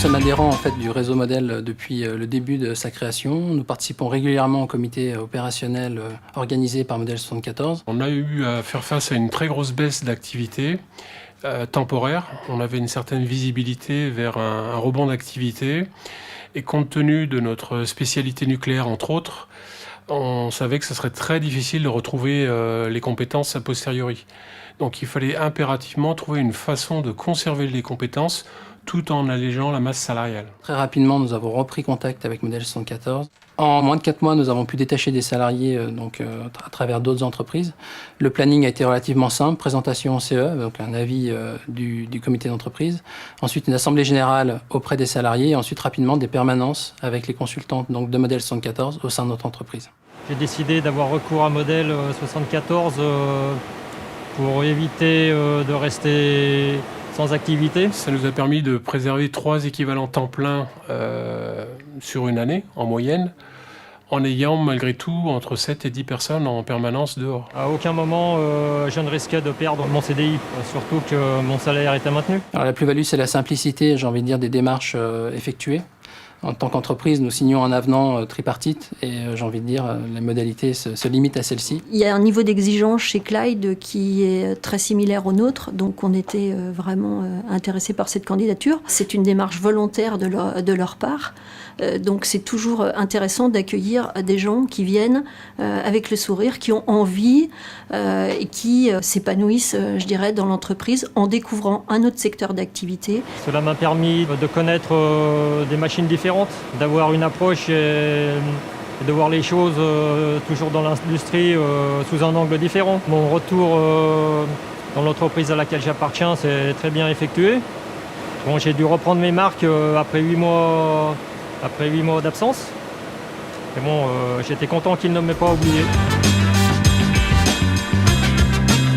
sommes adhérents en fait, du réseau Model depuis le début de sa création. Nous participons régulièrement au comité opérationnel organisé par Model 74. On a eu à faire face à une très grosse baisse d'activité temporaire. On avait une certaine visibilité vers un rebond d'activité. Et compte tenu de notre spécialité nucléaire, entre autres, on savait que ce serait très difficile de retrouver les compétences a posteriori. Donc il fallait impérativement trouver une façon de conserver les compétences tout en allégeant la masse salariale. Très rapidement, nous avons repris contact avec Model 74. En moins de 4 mois, nous avons pu détacher des salariés à travers d'autres entreprises. Le planning a été relativement simple, présentation au CE, donc un avis du comité d'entreprise. Ensuite, une assemblée générale auprès des salariés et ensuite rapidement des permanences avec les consultants donc, de Model 74 au sein de notre entreprise. J'ai décidé d'avoir recours à Model 74 pour éviter de rester sans activité. Ça nous a permis de préserver 3 équivalents temps plein sur une année, en moyenne, en ayant malgré tout entre 7 et 10 personnes en permanence dehors. À aucun moment je ne risquais de perdre mon CDI, surtout que mon salaire était maintenu. Alors, la plus-value, c'est la simplicité, j'ai envie de dire, des démarches effectuées. En tant qu'entreprise, nous signons un avenant tripartite et j'ai envie de dire, les modalités se limitent à celle-ci. Il y a un niveau d'exigence chez Clyde qui est très similaire au nôtre, donc on était vraiment intéressés par cette candidature. C'est une démarche volontaire de leur part, donc c'est toujours intéressant d'accueillir des gens qui viennent avec le sourire, qui ont envie et qui s'épanouissent, je dirais, dans l'entreprise en découvrant un autre secteur d'activité. Cela m'a permis de connaître des machines différentes, d'avoir une approche et de voir les choses toujours dans l'industrie sous un angle différent. Mon retour dans l'entreprise à laquelle j'appartiens s'est très bien effectué. Bon, j'ai dû reprendre mes marques après 8 mois d'absence. Mais bon, j'étais content qu'ils ne m'aient pas oublié.